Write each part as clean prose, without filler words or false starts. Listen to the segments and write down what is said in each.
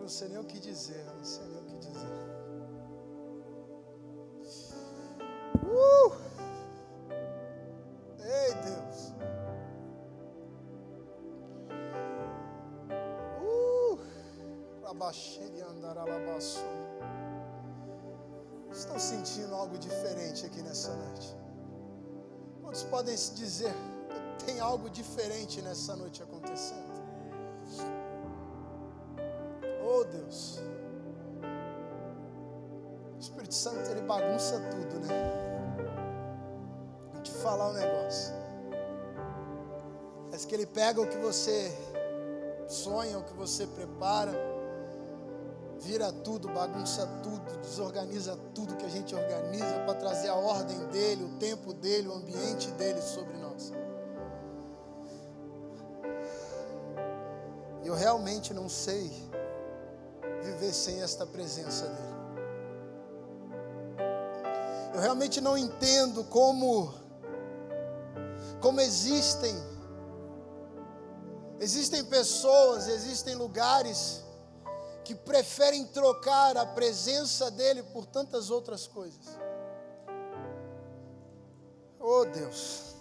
não sei nem o que dizer, não sei nem o que dizer. Ei, Deus. Labaxere andar alabaço. Estão sentindo algo diferente aqui nessa noite? Quantos podem se dizer, tem algo diferente nessa noite acontecendo? Oh, Deus. O Espírito Santo, ele bagunça tudo, né? Vou te falar um negócio. Parece que ele pega o que você sonha, o que você prepara, vira tudo, bagunça tudo, desorganiza tudo que a gente organiza para trazer a ordem dele, o tempo dele, o ambiente dele sobre nós. Eu realmente não sei viver sem esta presença dele. Eu realmente não entendo como existem pessoas, existem lugares que preferem trocar a presença dele por tantas outras coisas. Oh, Deus.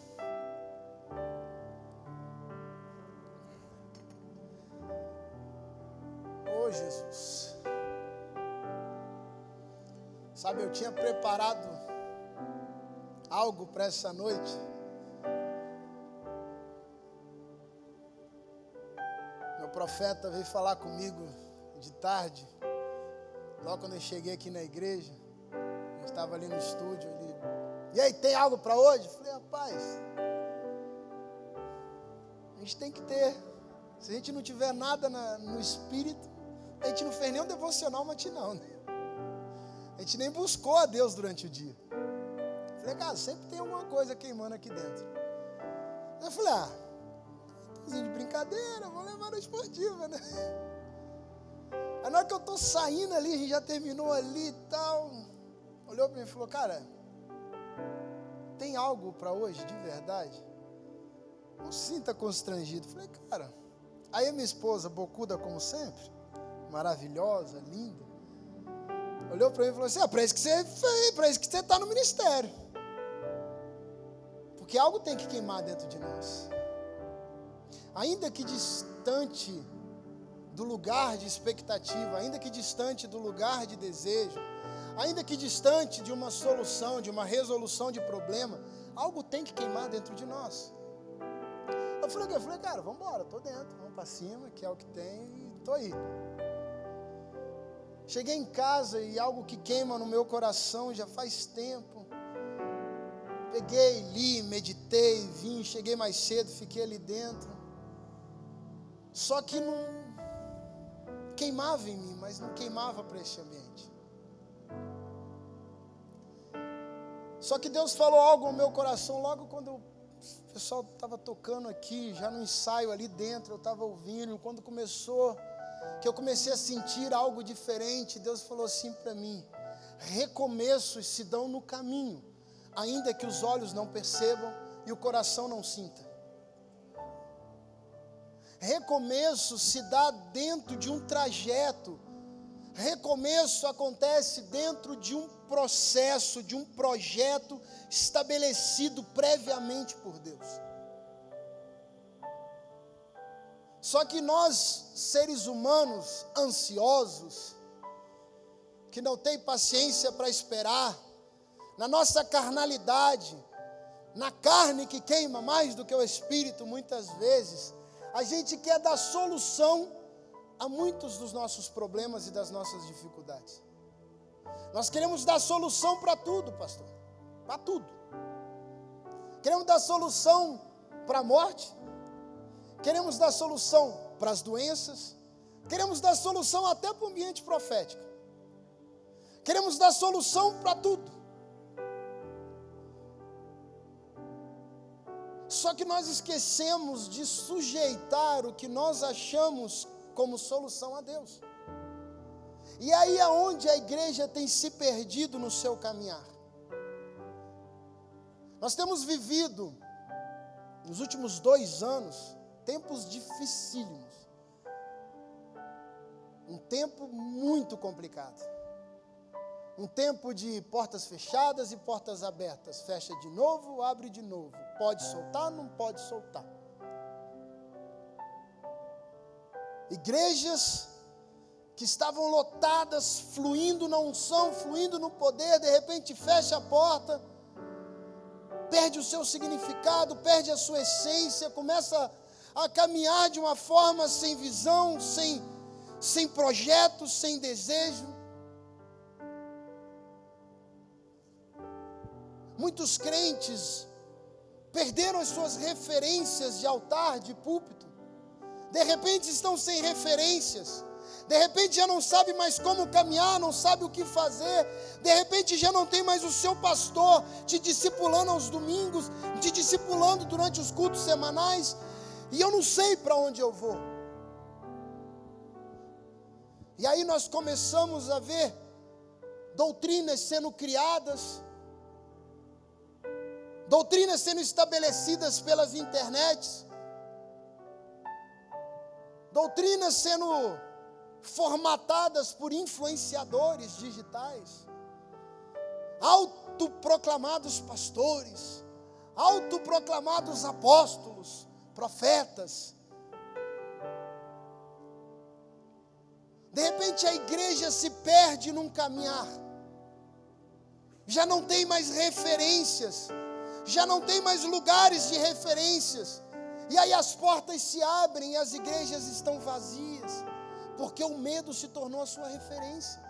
Oh, Jesus. Sabe, eu tinha preparado algo para essa noite. Meu profeta veio falar comigo de tarde, logo quando eu cheguei aqui na igreja. A gente estava ali no estúdio, ele, e aí, tem algo para hoje? Eu falei, rapaz, a gente tem que ter. Se a gente não tiver nada no espírito, a gente não fez nem um devocional matinal, né? A gente nem buscou a Deus durante o dia. Eu falei, cara, sempre tem alguma coisa queimando aqui dentro. Eu falei, de brincadeira, vou levar na esportiva, né? Aí na hora que eu estou saindo ali, a gente já terminou ali e tal, olhou para mim e falou, cara, tem algo para hoje de verdade? Não se sinta constrangido. Eu falei, cara, aí a minha esposa, bocuda como sempre, maravilhosa, linda, olhou para mim e falou assim, para isso que você está no ministério. Porque algo tem que queimar dentro de nós. Ainda que distante do lugar de expectativa, ainda que distante do lugar de desejo, ainda que distante de uma solução, de uma resolução de problema, algo tem que queimar dentro de nós. Eu falei, cara, vamos embora, estou dentro, vamos para cima, que é o que tem, e estou aí. Cheguei em casa e algo que queima no meu coração já faz tempo. Peguei, li, meditei, vim, cheguei mais cedo, fiquei ali dentro. Só que não queimava em mim, mas não queimava para esse ambiente. Só que Deus falou algo no meu coração logo quando o pessoal estava tocando aqui, já no ensaio ali dentro, eu estava ouvindo, quando começou, que eu comecei a sentir algo diferente, Deus falou assim para mim, recomeços se dão no caminho, ainda que os olhos não percebam e o coração não sinta. Recomeço se dá dentro de um trajeto. Recomeço acontece dentro de um processo, de um projeto estabelecido previamente por Deus. Só que nós, seres humanos ansiosos, que não tem paciência para esperar, na nossa carnalidade, na carne que queima mais do que o espírito, muitas vezes, a gente quer dar solução a muitos dos nossos problemas e das nossas dificuldades. Nós queremos dar solução para tudo, pastor. Para tudo. Queremos dar solução para a morte. Queremos dar solução para as doenças. Queremos dar solução até para o ambiente profético. Queremos dar solução para tudo. Só que nós esquecemos de sujeitar o que nós achamos como solução a Deus. E aí é onde a igreja tem se perdido no seu caminhar. Nós temos vivido, nos últimos 2 anos, tempos dificílimos. Um tempo muito complicado. Um tempo de portas fechadas e portas abertas. Fecha de novo, abre de novo. Pode soltar, não pode soltar. Igrejas que estavam lotadas, fluindo na unção, fluindo no poder, de repente fecha a porta, perde o seu significado, perde a sua essência, começa a caminhar de uma forma sem visão, sem projeto, sem desejo. Muitos crentes perderam as suas referências de altar, de púlpito. De repente estão sem referências. De repente já não sabe mais como caminhar, não sabe o que fazer. De repente já não tem mais o seu pastor te discipulando aos domingos, te discipulando durante os cultos semanais. E eu não sei para onde eu vou. E aí nós começamos a ver doutrinas sendo criadas, doutrinas sendo estabelecidas pelas internets, doutrinas sendo formatadas por influenciadores digitais, autoproclamados pastores, autoproclamados apóstolos, profetas. De repente a igreja se perde num caminhar, já não tem mais referências, já não tem mais lugares de referências, e aí as portas se abrem e as igrejas estão vazias, porque o medo se tornou a sua referência.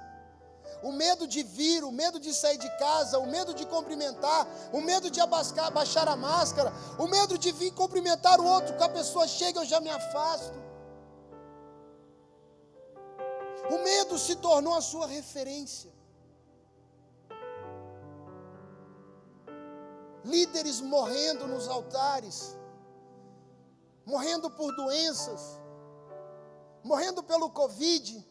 O medo de vir, o medo de sair de casa, o medo de cumprimentar, o medo de abaixar a máscara, o medo de vir cumprimentar o outro, que a pessoa chega eu já me afasto. O medo se tornou a sua referência. Líderes morrendo nos altares, morrendo por doenças, morrendo pelo Covid,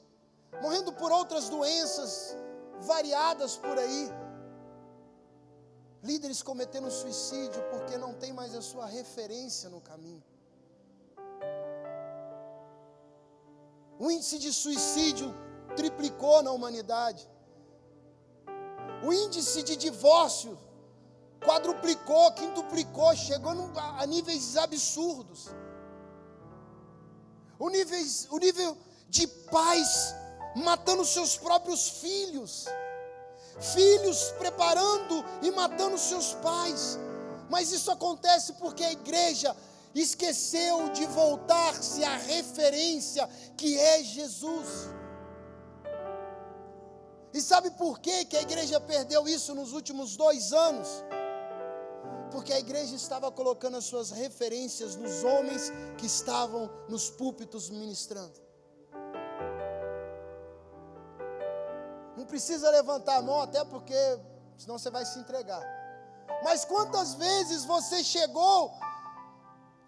morrendo por outras doenças variadas por aí. Líderes cometendo suicídio porque não tem mais a sua referência no caminho. O índice de suicídio triplicou na humanidade. O índice de divórcio quadruplicou, quintuplicou, chegou a níveis absurdos. O nível de pais matando seus próprios filhos. Filhos preparando e matando seus pais. Mas isso acontece porque a igreja esqueceu de voltar-se à referência que é Jesus. E sabe por que a igreja perdeu isso nos últimos 2 anos? Porque a igreja estava colocando as suas referências nos homens que estavam nos púlpitos ministrando. Não precisa levantar a mão, até porque senão você vai se entregar. Mas quantas vezes você chegou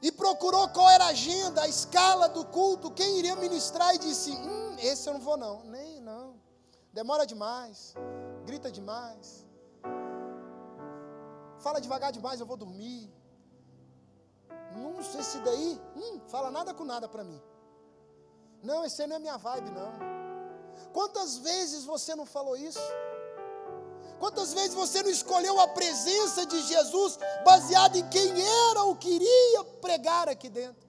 e procurou qual era a agenda, a escala do culto, quem iria ministrar e disse, esse eu não vou não, nem não, demora demais, grita demais, fala devagar demais, eu vou dormir. Não sei se daí, fala nada com nada para mim. Não, esse aí não é minha vibe não. Quantas vezes você não falou isso? Quantas vezes você não escolheu a presença de Jesus baseado em quem era ou queria pregar aqui dentro?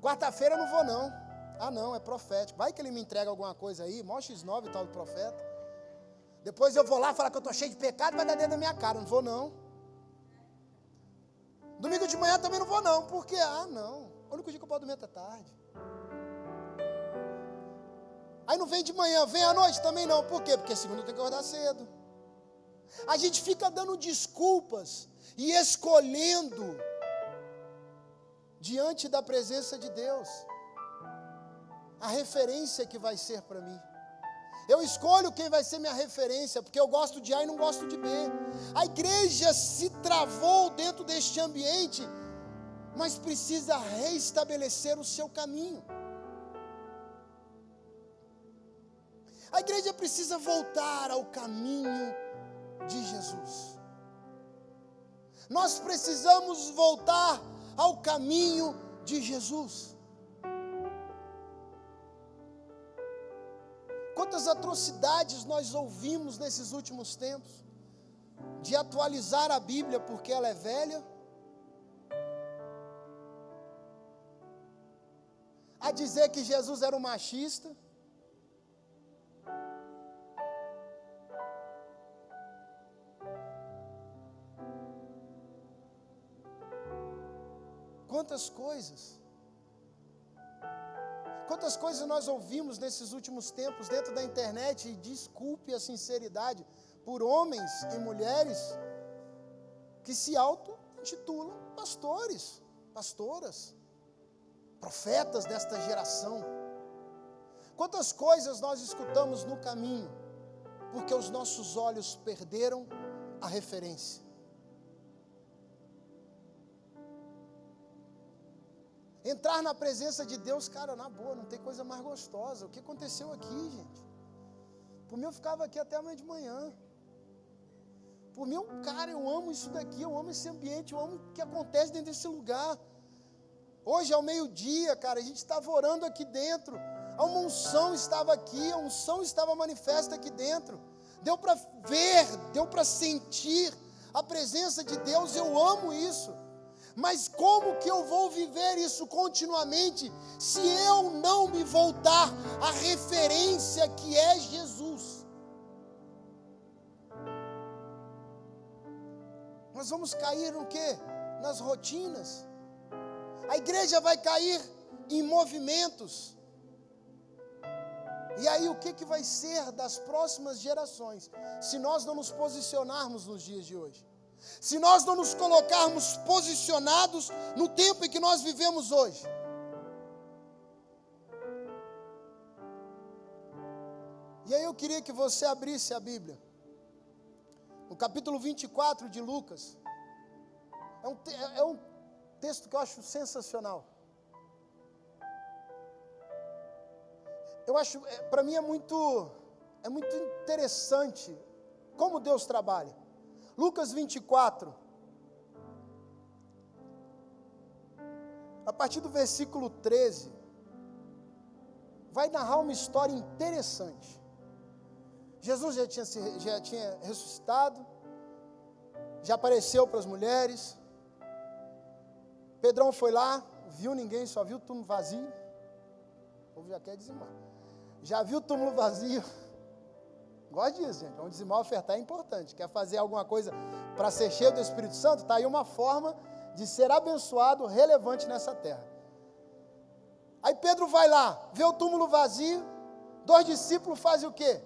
Quarta-feira eu não vou não. Ah não, é profético. Vai que ele me entrega alguma coisa aí, mó X9 e tal do profeta. Depois eu vou lá falar que eu estou cheio de pecado e vai dar dentro da minha cara. Não vou não. Domingo de manhã também não vou não. Por quê? Ah não, o único dia que eu posso dormir até tarde. Aí não vem de manhã, vem à noite também não. Por quê? Porque segunda eu tenho que acordar cedo. A gente fica dando desculpas e escolhendo diante da presença de Deus a referência que vai ser para mim. Eu escolho quem vai ser minha referência, porque eu gosto de A e não gosto de B. A igreja se travou dentro deste ambiente, mas precisa reestabelecer o seu caminho. A igreja precisa voltar ao caminho de Jesus. Nós precisamos voltar ao caminho de Jesus. Quantas atrocidades nós ouvimos nesses últimos tempos, de atualizar a Bíblia porque ela é velha, a dizer que Jesus era um machista, quantas coisas nós ouvimos nesses últimos tempos dentro da internet, e desculpe a sinceridade, por homens e mulheres que se auto-intitulam pastores, pastoras, profetas desta geração. Quantas coisas nós escutamos no caminho, porque os nossos olhos perderam a referência. Entrar na presença de Deus, cara, na boa, não tem coisa mais gostosa. O que aconteceu aqui, gente? Por mim eu ficava aqui até amanhã de manhã. Por mim, cara, eu amo isso daqui, eu amo esse ambiente, eu amo o que acontece dentro desse lugar. Hoje, ao meio-dia, cara, a gente estava orando aqui dentro, a unção estava aqui, a unção estava manifesta aqui dentro. Deu para ver, deu para sentir a presença de Deus, eu amo isso. Mas como que eu vou viver isso continuamente, se eu não me voltar à referência que é Jesus? Nós vamos cair no quê? Nas rotinas. A igreja vai cair em movimentos. E aí o que vai ser das próximas gerações, se nós não nos posicionarmos nos dias de hoje? Se nós não nos colocarmos posicionados no tempo em que nós vivemos hoje? E aí eu queria que você abrisse a Bíblia, no capítulo 24 de Lucas. É um texto que eu acho sensacional. Eu acho, para mim é muito interessante como Deus trabalha. Lucas 24, a partir do versículo 13, vai narrar uma história interessante. Jesus já tinha ressuscitado, já apareceu para as mulheres. Pedrão foi lá, viu ninguém, só viu o túmulo vazio. O povo já quer dizimar. Já viu o túmulo vazio. Gosto disso, gente. Vamos dizimar, ofertar é importante. Quer fazer alguma coisa para ser cheio do Espírito Santo? Está aí uma forma de ser abençoado, relevante nessa terra. Aí Pedro vai lá, vê o túmulo vazio. 2 discípulos fazem o quê?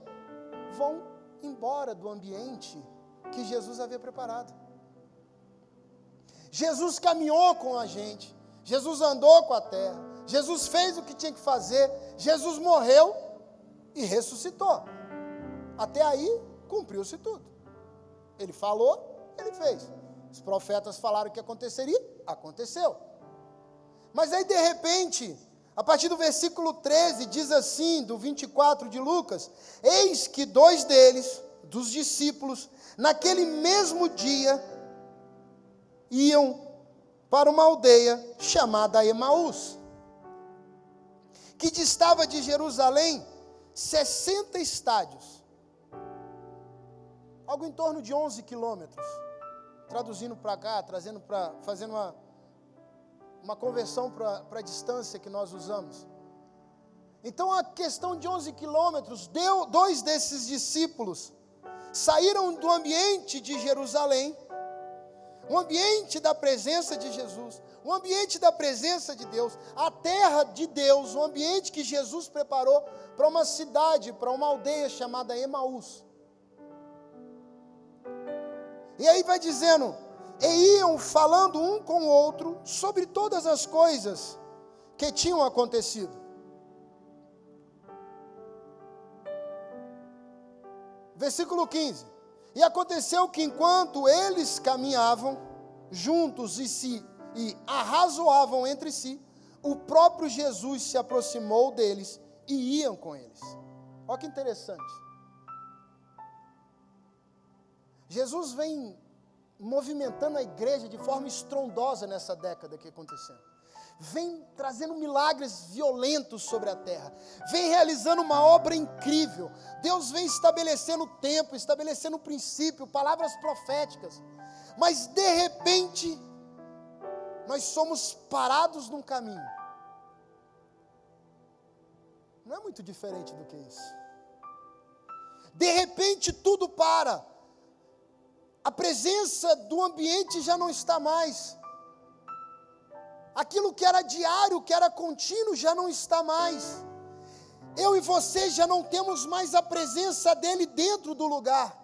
Vão embora do ambiente que Jesus havia preparado. Jesus caminhou com a gente. Jesus andou com a terra. Jesus fez o que tinha que fazer. Jesus morreu e ressuscitou. Até aí, cumpriu-se tudo. Ele falou, ele fez. Os profetas falaram que aconteceria, aconteceu. Mas aí, de repente, a partir do versículo 13, diz assim, do 24 de Lucas: eis que 2 deles, dos discípulos, naquele mesmo dia, iam para uma aldeia chamada Emaús, que distava de Jerusalém 60 estádios. Algo em torno de 11 quilômetros, traduzindo para cá, fazendo uma conversão para a distância que nós usamos. Então, a questão de 11 quilômetros, 2 desses discípulos saíram do ambiente de Jerusalém, o ambiente da presença de Jesus, o ambiente da presença de Deus, a terra de Deus, o ambiente que Jesus preparou para uma cidade, para uma aldeia chamada Emaús. E aí vai dizendo, e iam falando um com o outro sobre todas as coisas que tinham acontecido. Versículo 15. E aconteceu que enquanto eles caminhavam juntos e arrazoavam entre si, o próprio Jesus se aproximou deles e iam com eles. Olha que interessante. Jesus vem movimentando a igreja de forma estrondosa nessa década que aconteceu. vem trazendo milagres violentos sobre a terra, vem realizando uma obra incrível. Deus vem estabelecendo tempo, estabelecendo princípio, palavras proféticas, mas de repente, nós somos parados num caminho. Não é muito diferente do que isso. De repente tudo para, a presença do ambiente já não está mais, aquilo que era diário, que era contínuo, já não está mais. Eu e você já não temos mais a presença dele dentro do lugar,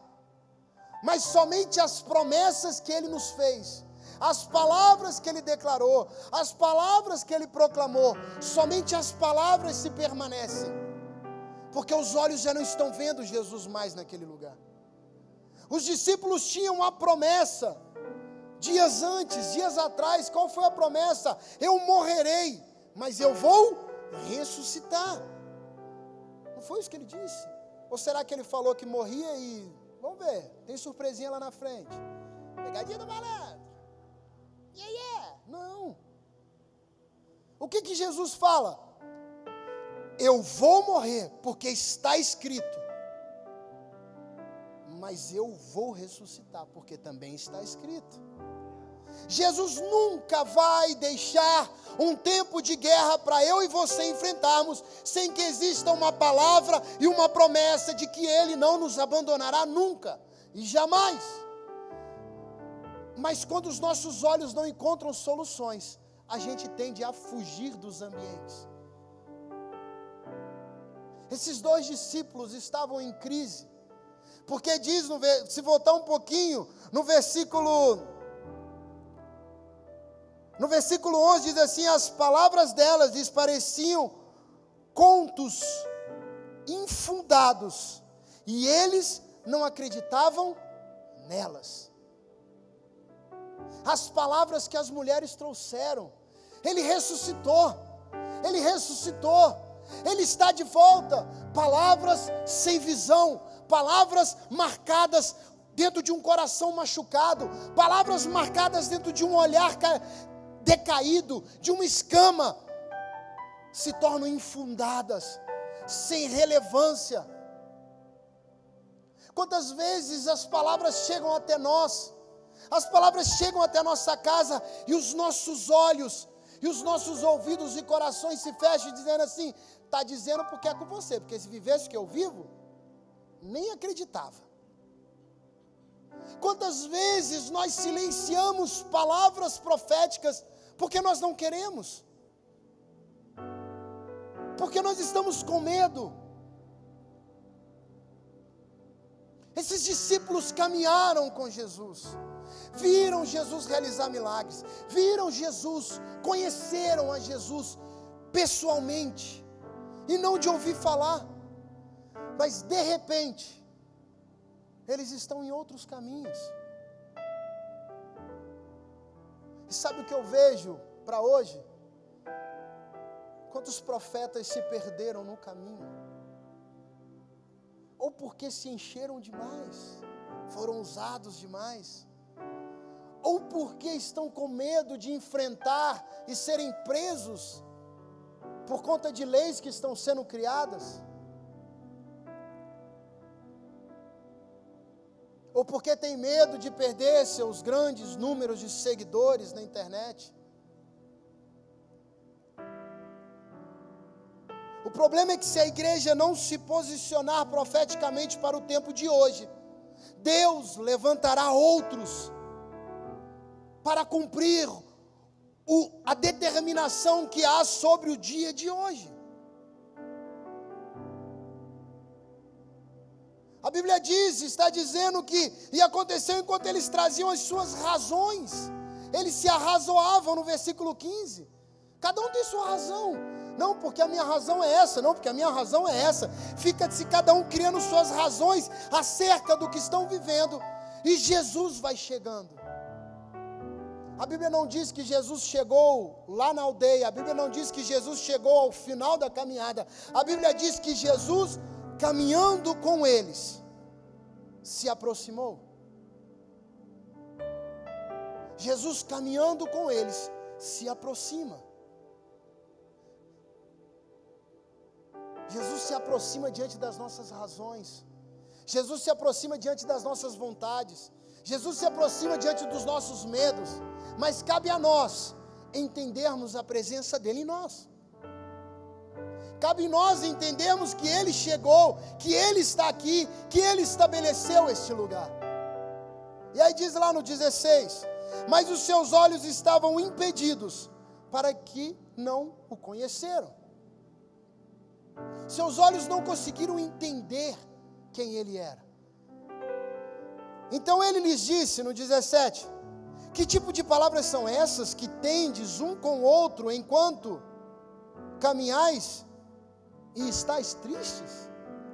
mas somente as promessas que ele nos fez, as palavras que ele declarou, as palavras que ele proclamou, somente as palavras se permanecem, porque os olhos já não estão vendo Jesus mais naquele lugar. Os discípulos tinham a promessa, dias antes, dias atrás. Qual foi a promessa? Eu morrerei, mas eu vou ressuscitar. Não foi isso que ele disse? Ou será que ele falou que morria e... Vamos ver, tem surpresinha lá na frente. Pegadinha do malandro. Não. O que Jesus fala? Eu vou morrer, porque está escrito. Mas eu vou ressuscitar, porque também está escrito. Jesus nunca vai deixar um tempo de guerra para eu e você enfrentarmos, sem que exista uma palavra e uma promessa de que Ele não nos abandonará nunca e jamais. Mas quando os nossos olhos não encontram soluções, a gente tende a fugir dos ambientes. Esses dois discípulos estavam em crise, porque diz, se voltar um pouquinho, no versículo 11 diz assim, as palavras delas lhes pareciam contos infundados, e eles não acreditavam nelas. As palavras que as mulheres trouxeram, Ele ressuscitou, Ele está de volta. Palavras sem visão, palavras marcadas dentro de um coração machucado, palavras marcadas dentro de um olhar decaído, de uma escama, se tornam infundadas, sem relevância. Quantas vezes as palavras chegam até nós, as palavras chegam até a nossa casa, e os nossos olhos, e os nossos ouvidos e corações se fecham, dizendo assim, está dizendo porque é com você, porque se vivesse o que eu vivo, nem acreditava. Quantas vezes nós silenciamos palavras proféticas, porque nós não queremos, porque nós estamos com medo. Esses discípulos caminharam com Jesus, viram Jesus realizar milagres, viram Jesus, conheceram a Jesus pessoalmente, e não de ouvir falar, mas de repente, eles estão em outros caminhos. E sabe o que eu vejo para hoje? Quantos profetas se perderam no caminho, ou porque se encheram demais, foram usados demais, ou porque estão com medo de enfrentar e serem presos por conta de leis que estão sendo criadas, ou porque tem medo de perder seus grandes números de seguidores na internet. O problema é que se a igreja não se posicionar profeticamente para o tempo de hoje, Deus levantará outros para cumprir a determinação que há sobre o dia de hoje. A Bíblia diz, está dizendo que, e aconteceu enquanto eles traziam as suas razões, eles se arrazoavam no versículo 15, cada um tem sua razão, não porque a minha razão é essa, não porque a minha razão é essa, fica-se cada um criando suas razões acerca do que estão vivendo, e Jesus vai chegando. A Bíblia não diz que Jesus chegou lá na aldeia, a Bíblia não diz que Jesus chegou ao final da caminhada, a Bíblia diz que Jesus, caminhando com eles, se aproximou. Jesus caminhando com eles, se aproxima. Jesus se aproxima diante das nossas razões. Jesus se aproxima diante das nossas vontades. Jesus se aproxima diante dos nossos medos. Mas cabe a nós entendermos a presença dele em nós. Cabe a nós entendermos que ele chegou, que ele está aqui, que ele estabeleceu este lugar. E aí diz lá no 16: mas os seus olhos estavam impedidos, para que não o conheceram. Seus olhos não conseguiram entender quem ele era. Então ele lhes disse no 17: que tipo de palavras são essas que tendes um com o outro enquanto caminhais e estáis tristes?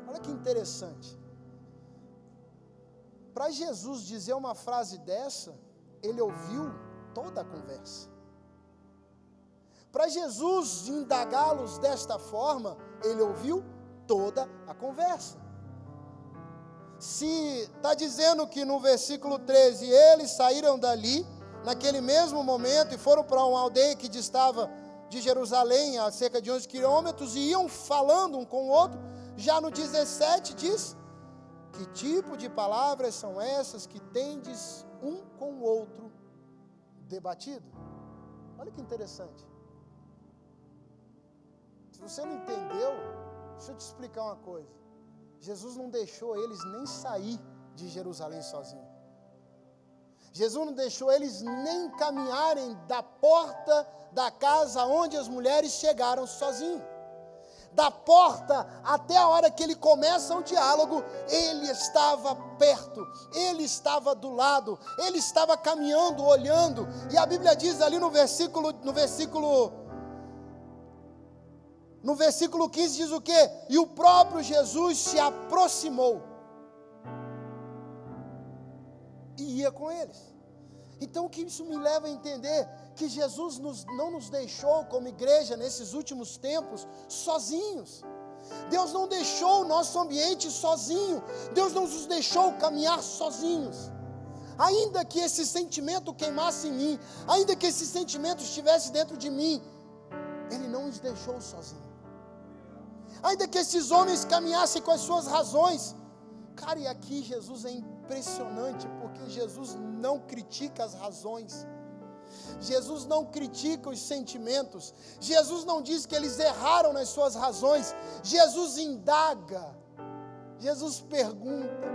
Olha que interessante. Para Jesus dizer uma frase dessa, ele ouviu toda a conversa. Para Jesus indagá-los desta forma, ele ouviu toda a conversa. Se está dizendo que no versículo 13, eles saíram dali, naquele mesmo momento, e foram para uma aldeia que distava de Jerusalém, a cerca de 11 quilômetros, e iam falando um com o outro, já no 17 diz: que tipo de palavras são essas que tendes um com o outro debatido? Olha que interessante. Se você não entendeu, deixa eu te explicar uma coisa. Jesus não deixou eles nem sair de Jerusalém sozinho. Jesus não deixou eles nem caminharem da porta da casa onde as mulheres chegaram sozinhos. Da porta até a hora que ele começa o diálogo, ele estava perto, ele estava do lado, ele estava caminhando, olhando. E a Bíblia diz ali no versículo 15 diz o quê? E o próprio Jesus se aproximou e ia com eles. Então o que isso me leva a entender? Que Jesus não nos deixou como igreja nesses últimos tempos sozinhos. Deus não deixou o nosso ambiente sozinho. Deus não nos deixou caminhar sozinhos. Ainda que esse sentimento queimasse em mim, ainda que esse sentimento estivesse dentro de mim, Ele não nos deixou sozinhos. Ainda que esses homens caminhassem com as suas razões. Cara, e aqui Jesus é impressionante, porque Jesus não critica as razões. Jesus não critica os sentimentos. Jesus não diz que eles erraram nas suas razões. Jesus indaga. Jesus pergunta: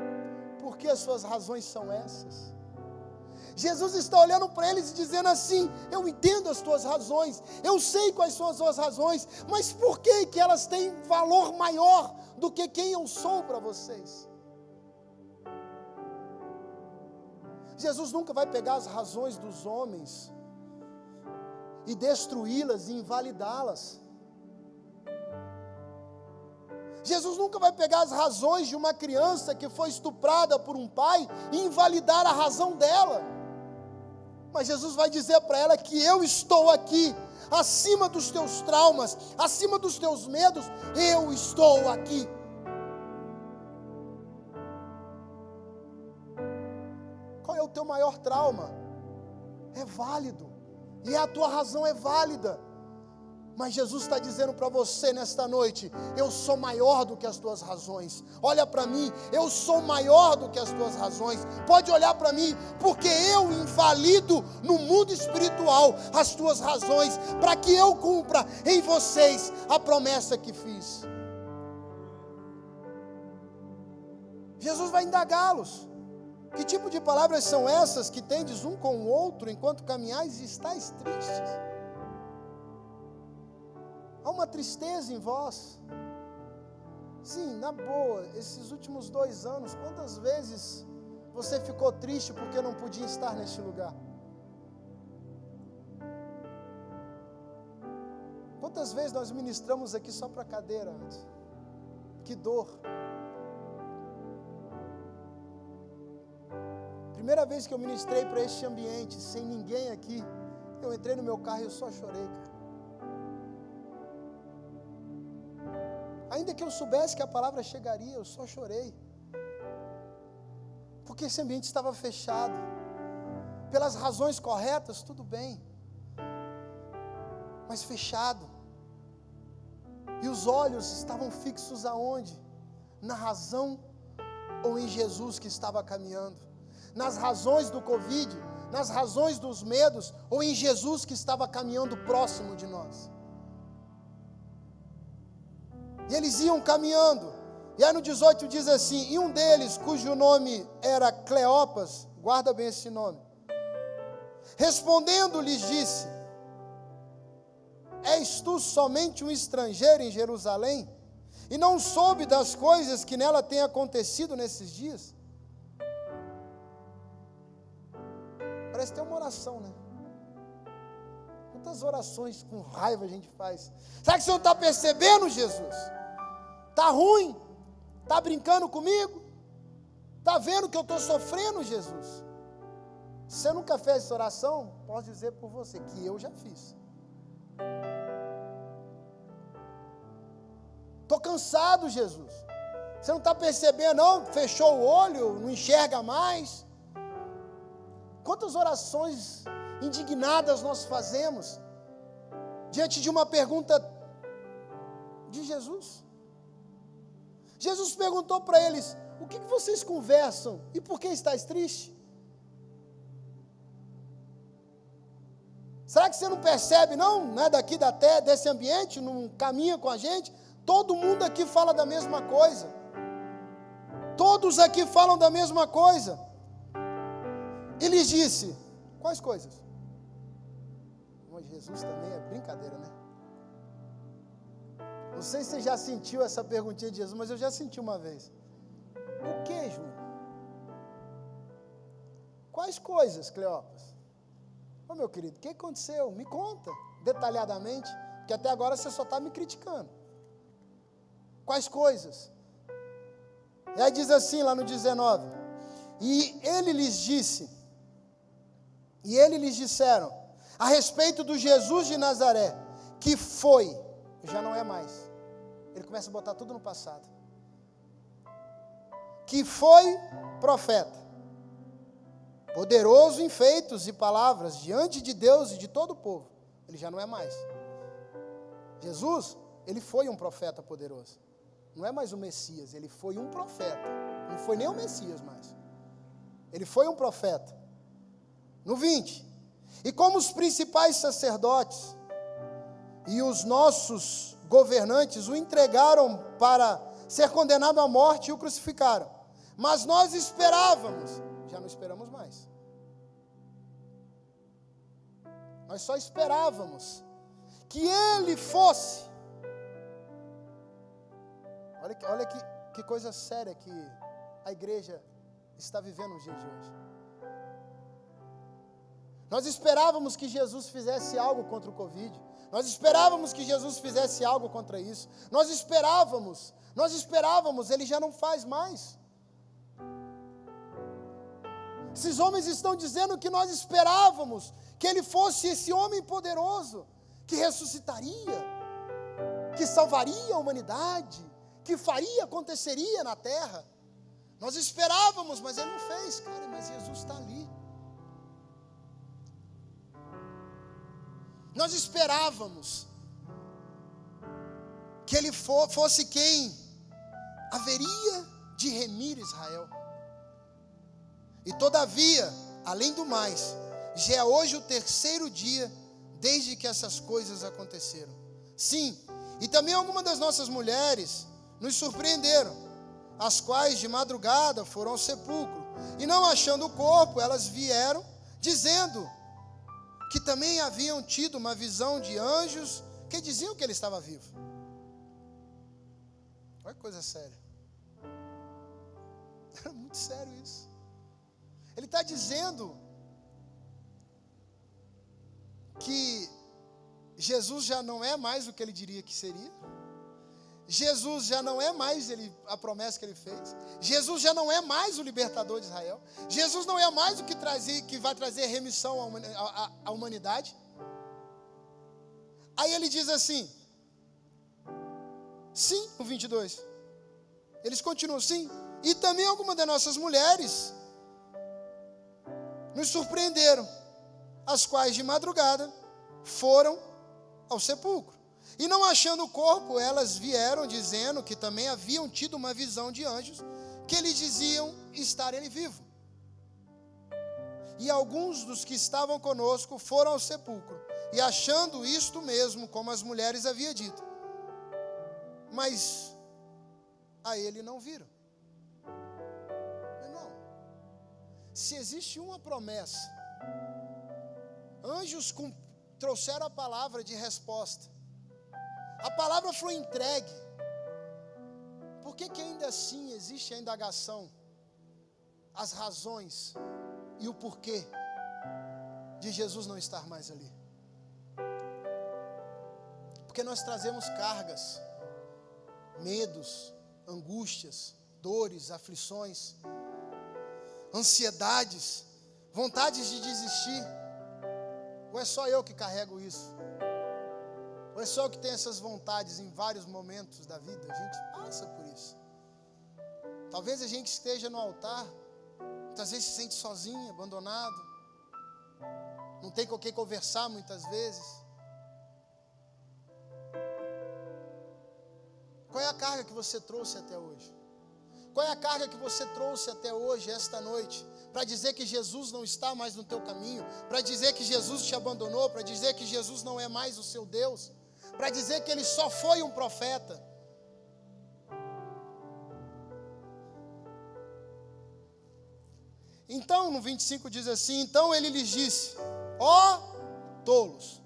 por que as suas razões são essas? Jesus está olhando para eles e dizendo assim: eu entendo as tuas razões, eu sei quais são as suas razões, mas por que elas têm valor maior do que quem eu sou para vocês? Jesus nunca vai pegar as razões dos homens e destruí-las e invalidá-las. Jesus nunca vai pegar as razões de uma criança que foi estuprada por um pai e invalidar a razão dela. Mas Jesus vai dizer para ela que eu estou aqui, acima dos teus traumas, acima dos teus medos, eu estou aqui. Qual é o teu maior trauma? É válido, e a tua razão é válida. Mas Jesus está dizendo para você nesta noite: eu sou maior do que as tuas razões. Olha para mim, eu sou maior do que as tuas razões. Pode olhar para mim, porque eu invalido no mundo espiritual as tuas razões, para que eu cumpra em vocês a promessa que fiz. Jesus vai indagá-los: que tipo de palavras são essas que tendes um com o outro enquanto caminhais e estáis tristes? Há uma tristeza em vós. Sim, na boa, esses últimos 2 anos, quantas vezes você ficou triste porque não podia estar neste lugar? Quantas vezes nós ministramos aqui só para a cadeira antes? Que dor. Primeira vez que eu ministrei para este ambiente, sem ninguém aqui, eu entrei no meu carro e eu só chorei, cara. Ainda que eu soubesse que a palavra chegaria, eu só chorei. Porque esse ambiente estava fechado. Pelas razões corretas, tudo bem. Mas fechado. E os olhos estavam fixos aonde? Na razão ou em Jesus que estava caminhando? Nas razões do Covid, nas razões dos medos, ou em Jesus que estava caminhando próximo de nós? E eles iam caminhando, e aí no 18 diz assim, e um deles, cujo nome era Cleopas, guarda bem esse nome, respondendo lhes disse, és tu somente um estrangeiro em Jerusalém, e não soube das coisas que nela têm acontecido nesses dias? Parece ter uma oração, né? Quantas orações com raiva a gente faz. Será que você não está percebendo, Jesus? Está ruim? Está brincando comigo? Está vendo que eu estou sofrendo, Jesus? Se você nunca fez essa oração, posso dizer por você que eu já fiz. Estou cansado, Jesus. Você não está percebendo, não? Fechou o olho, não enxerga mais. Quantas orações indignadas nós fazemos diante de uma pergunta de Jesus? Jesus perguntou para eles, o que vocês conversam e por que estáis tristes? Será que você não percebe, não é daqui da terra, desse ambiente, não caminha com a gente? Todo mundo aqui fala da mesma coisa. Todos aqui falam da mesma coisa. E lhes disse, quais coisas? Mas Jesus também é brincadeira, né? Não sei se você já sentiu essa perguntinha de Jesus, mas eu já senti uma vez. O que, Júnior? Quais coisas, Cleopas? Ô meu querido, o que aconteceu? Me conta, detalhadamente, porque até agora você só está me criticando. Quais coisas? E aí diz assim lá no 19, e ele lhes disseram, a respeito do Jesus de Nazaré, que foi, já não é mais. Ele começa a botar tudo no passado. Que foi profeta, poderoso em feitos e palavras, diante de Deus e de todo o povo. Ele já não é mais. Jesus, ele foi um profeta poderoso. Não é mais o Messias, ele foi um profeta. Não foi nem o Messias mais. Ele foi um profeta. No 20, e como os principais sacerdotes e os nossos governantes o entregaram para ser condenado à morte e o crucificaram. Mas nós esperávamos, já não esperamos mais. Nós só esperávamos que ele fosse. Olha que coisa séria que a igreja está vivendo nos dias de hoje. Nós esperávamos que Jesus fizesse algo contra o Covid. Nós esperávamos que Jesus fizesse algo contra isso. Nós esperávamos, ele já não faz mais. Esses homens estão dizendo que nós esperávamos que ele fosse esse homem poderoso, que ressuscitaria, que salvaria a humanidade, que aconteceria na terra. Nós esperávamos, mas ele não fez, cara, mas Jesus está ali. Nós esperávamos que ele fosse quem haveria de remir Israel. E todavia, além do mais, já é hoje o 3º dia desde que essas coisas aconteceram. Sim, e também algumas das nossas mulheres nos surpreenderam, as quais de madrugada foram ao sepulcro, e não achando o corpo, elas vieram, dizendo que também haviam tido uma visão de anjos que diziam que ele estava vivo. Olha que coisa séria. Era muito sério isso. Ele está dizendo que Jesus já não é mais o que ele diria que seria. Jesus já não é mais a promessa que ele fez. Jesus já não é mais o libertador de Israel. Jesus não é mais o que vai trazer remissão à humanidade. Aí ele diz assim, sim, no 22. Eles continuam, sim. E também algumas das nossas mulheres nos surpreenderam, as quais de madrugada foram ao sepulcro. E não achando o corpo, elas vieram dizendo que também haviam tido uma visão de anjos, que lhes diziam estar ele vivo. E alguns dos que estavam conosco foram ao sepulcro, e achando isto mesmo, como as mulheres haviam dito, mas a ele não viram. Irmão, se existe uma promessa, anjos trouxeram a palavra de resposta, a palavra foi entregue, por que ainda assim existe a indagação, as razões e o porquê de Jesus não estar mais ali? Porque nós trazemos cargas, medos, angústias, dores, aflições, ansiedades, vontades de desistir. Ou é só eu que carrego isso? Ou é só eu que tenho essas vontades em vários momentos da vida? A gente passa por isso. Talvez a gente esteja no altar, muitas vezes se sente sozinho, abandonado, não tem com quem conversar muitas vezes. Qual é a carga que você trouxe até hoje? Qual é a carga que você trouxe até hoje, esta noite, para dizer que Jesus não está mais no teu caminho, para dizer que Jesus te abandonou, para dizer que Jesus não é mais o seu Deus, para dizer que Ele só foi um profeta? Então, no 25 diz assim, então ele lhes disse, ó tolos.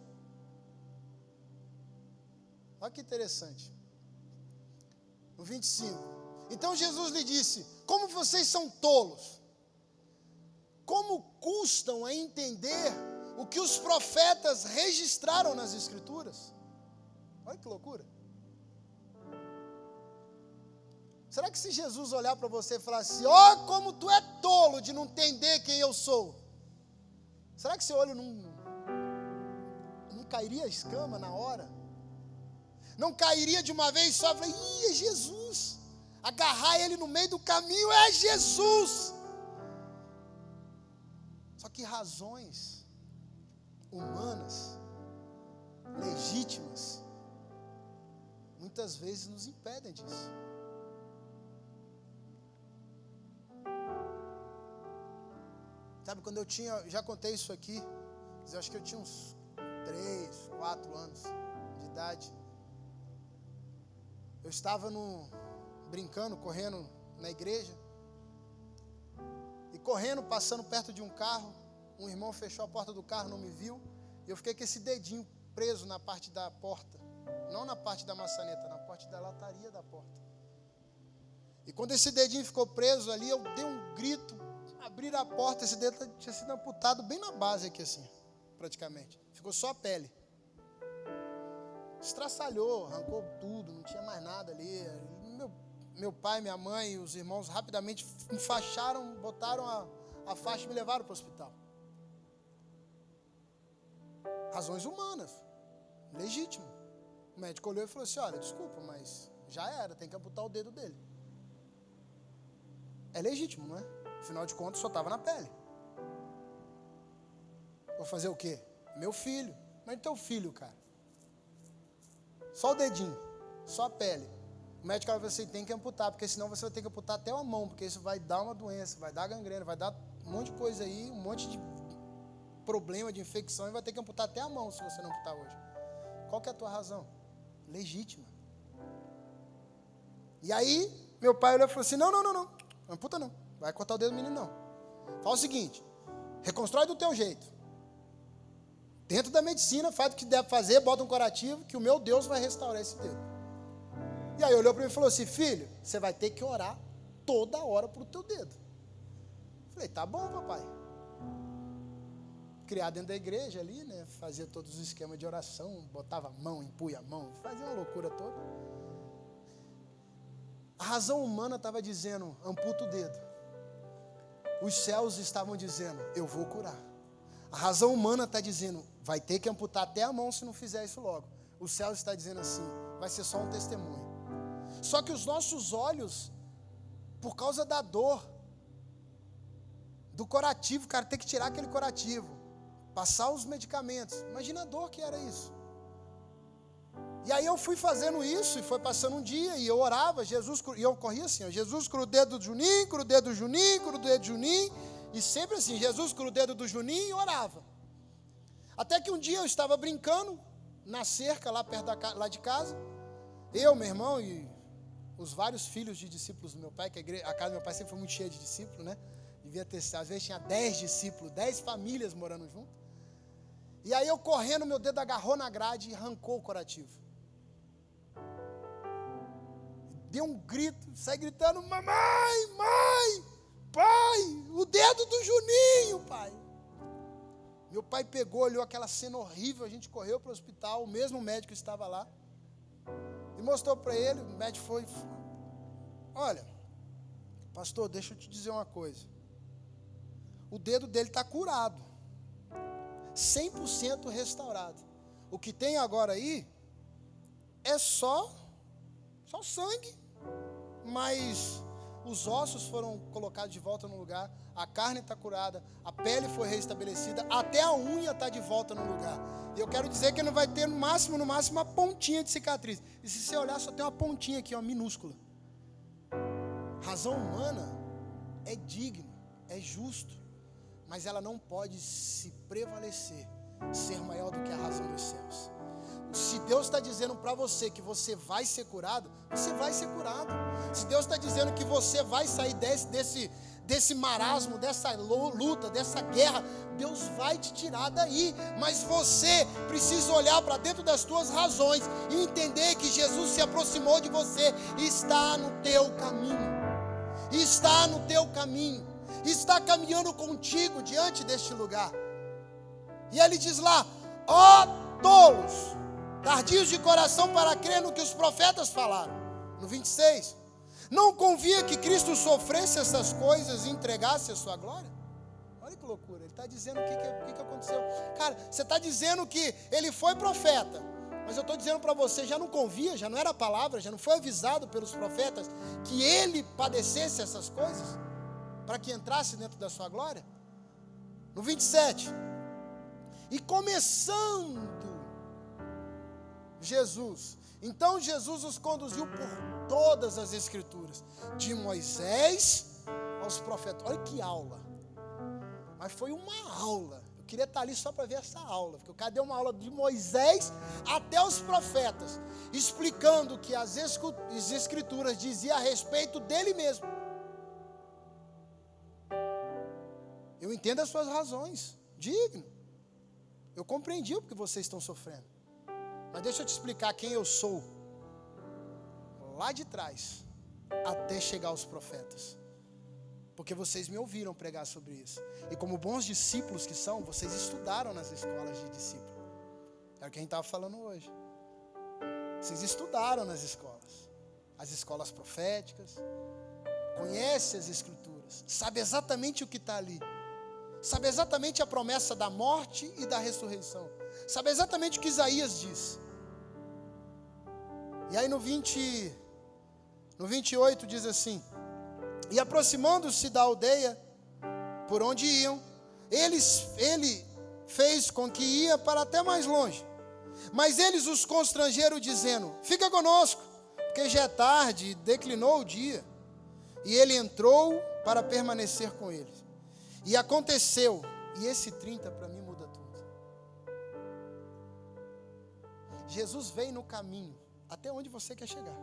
Olha que interessante. No 25, então Jesus lhe disse, como vocês são tolos, como custam a entender o que os profetas registraram nas Escrituras? Olha que loucura. Será que se Jesus olhar para você e falar assim, ó, como tu é tolo de não entender quem eu sou, será que seu olho não cairia a escama na hora? Não cairia de uma vez só e falar, ih, é Jesus, agarrar ele no meio do caminho, é Jesus. Só que razões humanas, legítimas, muitas vezes nos impedem disso. Sabe, quando eu tinha, já contei isso aqui, mas eu acho que eu tinha uns 3, 4 anos de idade. Eu estava brincando, correndo na igreja. E correndo, passando perto de um carro, um irmão fechou a porta do carro, não me viu. E eu fiquei com esse dedinho preso na parte da porta. Não na parte da maçaneta, na parte da lataria da porta. E quando esse dedinho ficou preso ali, eu dei um grito. Abriram a porta, esse dedo tinha sido amputado bem na base aqui assim, praticamente. Ficou só a pele. Estraçalhou, arrancou tudo, não tinha mais nada ali. Meu pai, minha mãe e os irmãos rapidamente enfaixaram, botaram a faixa e me levaram para o hospital. Razões humanas, legítimo. O médico olhou e falou assim, olha, desculpa, mas já era, tem que amputar o dedo dele. É legítimo, não é? Afinal de contas, só estava na pele. Vou fazer o quê? Meu filho. Mas teu filho, cara. Só o dedinho, só a pele. O médico falou assim, tem que amputar, porque senão você vai ter que amputar até a mão, porque isso vai dar uma doença, vai dar gangrena, vai dar um monte de coisa aí, um monte de problema, de infecção, e vai ter que amputar até a mão se você não amputar hoje. Qual que é a tua razão? Legítima. E aí, meu pai olhou e falou assim, não, amputa não. Vai cortar o dedo do menino, não. Fala o seguinte, reconstrói do teu jeito. Dentro da medicina, faz o que deve fazer, bota um curativo, que o meu Deus vai restaurar esse dedo. E aí olhou para mim e falou assim, filho, você vai ter que orar toda hora pro teu dedo. Falei, tá bom, papai. Criado dentro da igreja ali, né? Fazia todos os esquemas de oração, botava a mão, empunha a mão, fazia uma loucura toda. A razão humana estava dizendo, amputa o dedo. Os céus estavam dizendo, eu vou curar. A razão humana está dizendo, vai ter que amputar até a mão se não fizer isso logo. O céu está dizendo assim, vai ser só um testemunho. Só que os nossos olhos, por causa da dor, do curativo, cara, tem que tirar aquele curativo, passar os medicamentos. Imagina a dor que era isso. E aí eu fui fazendo isso, e foi passando um dia, e eu orava, e eu corria assim, ó, Jesus cru o dedo do Juninho, cru o dedo do Juninho, cru o dedo do Juninho, e sempre assim, Jesus cru o dedo do Juninho, e orava. Até que um dia eu estava brincando, na cerca, lá perto lá de casa, eu, meu irmão e os vários filhos de discípulos do meu pai, que a casa do meu pai sempre foi muito cheia de discípulos, né? Devia ter, às vezes tinha 10 discípulos, 10 famílias morando junto. E aí eu correndo, meu dedo agarrou na grade e arrancou o curativo. Deu um grito, sai gritando, mamãe, mãe, pai, o dedo do Juninho, pai. Meu pai pegou, olhou aquela cena horrível, a gente correu para o hospital, o mesmo médico estava lá, e mostrou para ele, o médico foi, olha, pastor, deixa eu te dizer uma coisa, o dedo dele está curado, 100% restaurado, o que tem agora aí é só sangue, mas os ossos foram colocados de volta no lugar, a carne está curada, a pele foi restabelecida, até a unha está de volta no lugar. E eu quero dizer que não vai ter no máximo uma pontinha de cicatriz. E se você olhar, só tem uma pontinha aqui, uma minúscula. Razão humana é digno, é justo, mas ela não pode se prevalecer, ser maior do que a razão dos céus. Se Deus está dizendo para você que você vai ser curado, você vai ser curado. Se Deus está dizendo que você vai sair desse marasmo, dessa luta, dessa guerra, Deus vai te tirar daí. Mas você precisa olhar para dentro das tuas razões e entender que Jesus se aproximou de você e está no teu caminho. Está no teu caminho. Está caminhando contigo diante deste lugar. E ele diz lá, ó tolos, tardios de coração para crer no que os profetas falaram. No 26. Não convia que Cristo sofresse essas coisas e entregasse a sua glória? Olha que loucura. Ele está dizendo o que aconteceu. Cara, você está dizendo que ele foi profeta. Mas eu estou dizendo para você, já não convia, já não era palavra, já não foi avisado pelos profetas que ele padecesse essas coisas? Para que entrasse dentro da sua glória? No 27. E começando Jesus. Então Jesus os conduziu por todas as escrituras, de Moisés aos profetas. Olha que aula. Mas foi uma aula. Eu queria estar ali só para ver essa aula, porque o cara deu uma aula de Moisés até os profetas, explicando o que as escrituras diziam a respeito dele mesmo. Eu entendo as suas razões, digno. Eu compreendi o que vocês estão sofrendo. Mas deixa eu te explicar quem eu sou, lá de trás, até chegar aos profetas. Porque vocês me ouviram pregar sobre isso. E como bons discípulos que são, vocês estudaram nas escolas de discípulo. É o que a gente estava falando hoje. Vocês estudaram nas escolas. As escolas proféticas. Conhece as escrituras. Sabe exatamente o que está ali. Sabe exatamente a promessa da morte e da ressurreição. Sabe exatamente o que Isaías diz. E aí no 28 diz assim: e aproximando-se da aldeia por onde iam, ele fez com que ia para até mais longe. Mas eles os constrangeram dizendo: fica conosco, porque já é tarde e declinou o dia. E ele entrou para permanecer com eles. E aconteceu, e esse 30 para mim muda tudo. Jesus vem no caminho, até onde você quer chegar.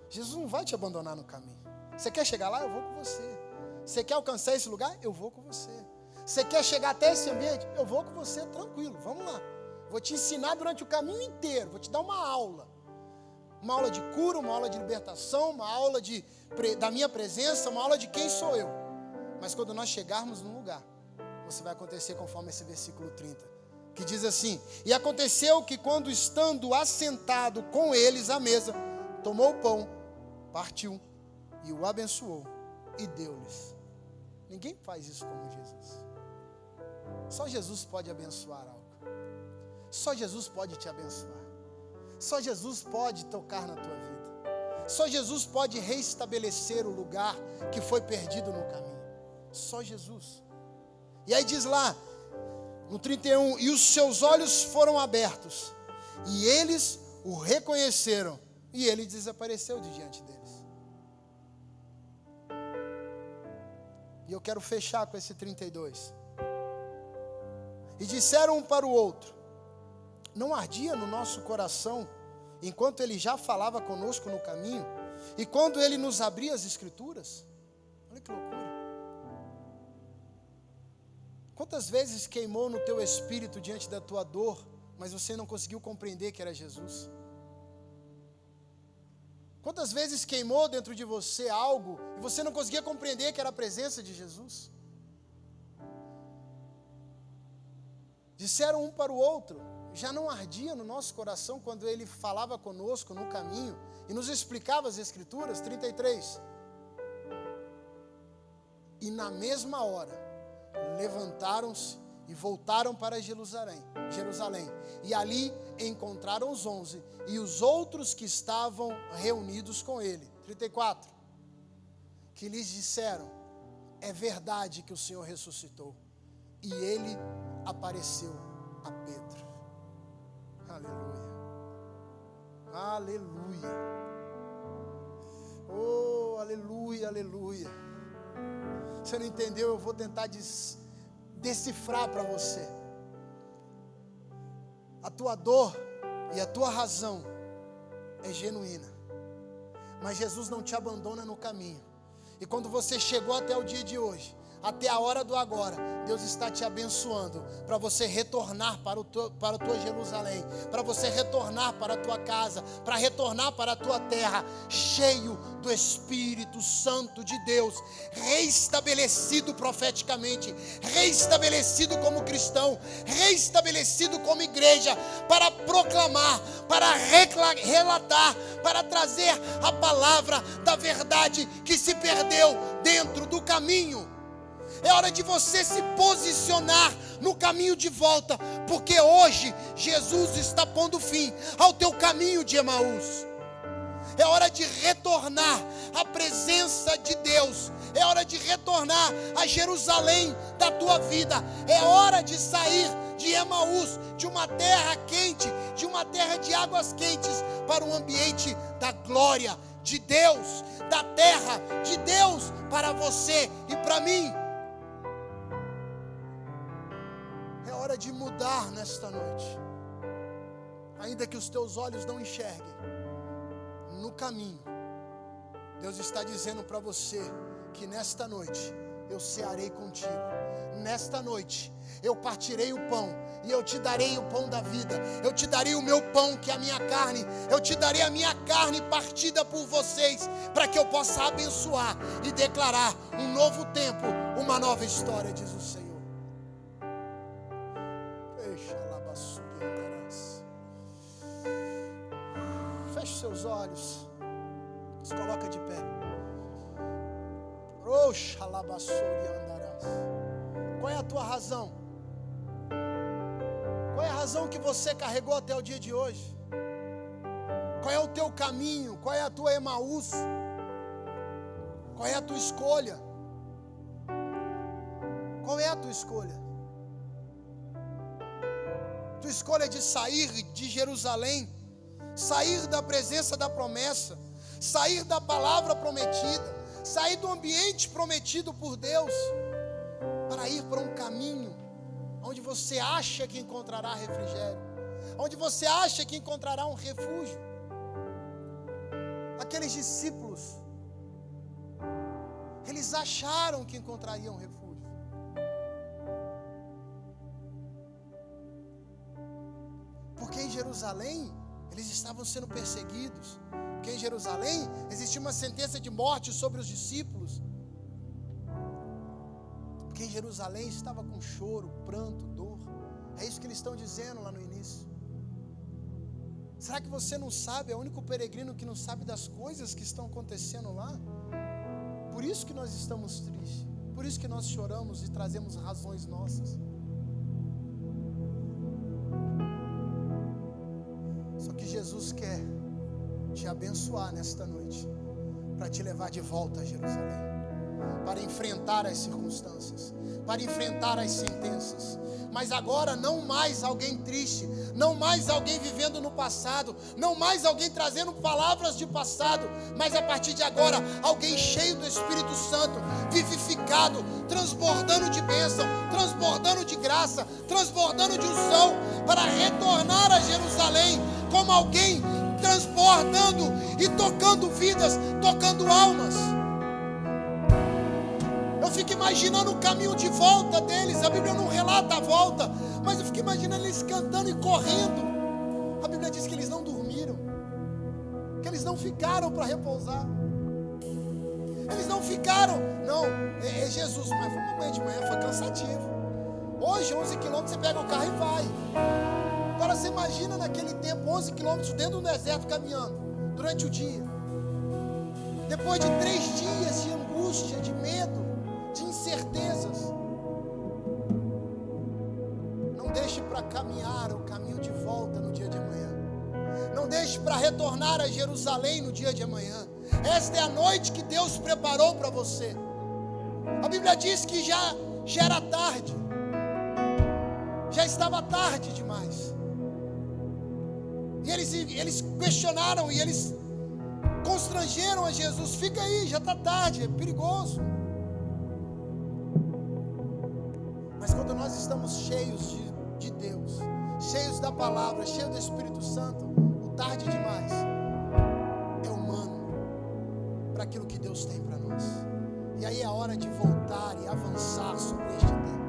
Jesus não vai te abandonar no caminho. Você quer chegar lá? Eu vou com você. Você quer alcançar esse lugar? Eu vou com você. Você quer chegar até esse ambiente? Eu vou com você, tranquilo, vamos lá. Vou te ensinar durante o caminho inteiro, vou te dar uma aula. Uma aula de cura, uma aula de libertação, uma aula da minha presença, uma aula de quem sou eu. Mas quando nós chegarmos num lugar, você vai acontecer conforme esse versículo 30, que diz assim: e aconteceu que quando estando assentado com eles à mesa, tomou o pão, partiu e o abençoou e deu-lhes. Ninguém faz isso como Jesus. Só Jesus pode abençoar algo. Só Jesus pode te abençoar. Só Jesus pode tocar na tua vida. Só Jesus pode restabelecer o lugar que foi perdido no caminho. Só Jesus. E aí diz lá, no 31, e os seus olhos foram abertos, e eles o reconheceram e ele desapareceu de diante deles. E eu quero fechar com esse 32. E disseram um para o outro: não ardia no nosso coração, enquanto ele já falava conosco no caminho, e quando ele nos abria as Escrituras? Olha que loucura. Quantas vezes queimou no teu espírito diante da tua dor, mas você não conseguiu compreender que era Jesus? Quantas vezes queimou dentro de você algo e você não conseguia compreender que era a presença de Jesus? Disseram um para o outro: já não ardia no nosso coração quando ele falava conosco no caminho e nos explicava as Escrituras? 33. E na mesma hora levantaram-se e voltaram para Jerusalém. E ali encontraram os 11 e os outros que estavam reunidos com ele. 34. Que lhes disseram: é verdade que o Senhor ressuscitou. E ele apareceu a Pedro. Aleluia. Aleluia. Oh, aleluia, aleluia. Você não entendeu? Eu vou tentar decifrar para você. A tua dor e a tua razão é genuína, mas Jesus não te abandona no caminho. E quando você chegou até o dia de hoje, até a hora do agora, Deus está te abençoando para você retornar para a tua Jerusalém, para você retornar para a tua casa, para retornar para a tua terra, cheio do Espírito Santo de Deus, reestabelecido profeticamente, reestabelecido como cristão, reestabelecido como igreja, para proclamar, para relatar, para trazer a palavra da verdade que se perdeu dentro do caminho. É hora de você se posicionar no caminho de volta, porque hoje Jesus está pondo fim ao teu caminho de Emaús. É hora de retornar à presença de Deus. É hora de retornar a Jerusalém da tua vida. É hora de sair de Emaús, de uma terra quente, de uma terra de águas quentes, para um ambiente da glória de Deus, da terra de Deus para você e para mim. É hora de mudar nesta noite. Ainda que os teus olhos não enxerguem, no caminho, Deus está dizendo para você que nesta noite eu cearei contigo. Nesta noite eu partirei o pão e eu te darei o pão da vida. Eu te darei o meu pão, que é a minha carne. Eu te darei a minha carne partida por vocês, para que eu possa abençoar e declarar um novo tempo, uma nova história, diz o Senhor. Feche seus olhos, se coloca de pé. Qual é a tua razão? Qual é a razão que você carregou até o dia de hoje? Qual é o teu caminho? Qual é a tua Emaús? Qual é a tua escolha? Qual é a tua escolha? Tua escolha de sair de Jerusalém, sair da presença da promessa, sair da palavra prometida, sair do ambiente prometido por Deus, para ir para um caminho onde você acha que encontrará refrigério, onde você acha que encontrará um refúgio. Aqueles discípulos, eles acharam que encontrariam refúgio. Porque em Jerusalém eles estavam sendo perseguidos. Porque em Jerusalém existia uma sentença de morte sobre os discípulos. Porque em Jerusalém estava com choro, pranto, dor. É isso que eles estão dizendo lá no início. Será que você não sabe? É o único peregrino que não sabe das coisas que estão acontecendo lá. Por isso que nós estamos tristes. Por isso que nós choramos e trazemos razões nossas. Só que Jesus quer te abençoar nesta noite, para te levar de volta a Jerusalém. para enfrentar as circunstâncias, para enfrentar as sentenças. Mas agora não mais alguém triste, não mais alguém vivendo no passado, não mais alguém trazendo palavras de passado, mas a partir de agora alguém cheio do Espírito Santo, vivificado, transbordando de bênção, transbordando de graça, transbordando de unção, para retornar a Jerusalém como alguém transbordando e tocando vidas, tocando almas. Eu fico imaginando o caminho de volta deles. A Bíblia não relata a volta, mas eu fico imaginando eles cantando e correndo. A Bíblia diz que eles não dormiram, que eles não ficaram para repousar. Eles não ficaram, não, é Jesus, mas foi amanhã de manhã, foi cansativo. Hoje 11 quilômetros você pega o carro e vai. Agora você imagina naquele tempo 11 quilômetros dentro do deserto caminhando, durante o dia. Depois de 3 dias de angústia, de medo, de incertezas. Não deixe para caminhar o caminho de volta no dia de amanhã. Não deixe para retornar a Jerusalém no dia de amanhã. Esta é a noite que Deus preparou para você. A Bíblia diz que já era tarde. Já estava tarde demais. E eles questionaram e eles constrangeram a Jesus. Fica aí, já está tarde, é perigoso. Mas quando nós estamos cheios de Deus, cheios da palavra, cheios do Espírito Santo, o tarde demais é humano para aquilo que Deus tem para nós. E aí é hora de voltar e avançar sobre este tempo.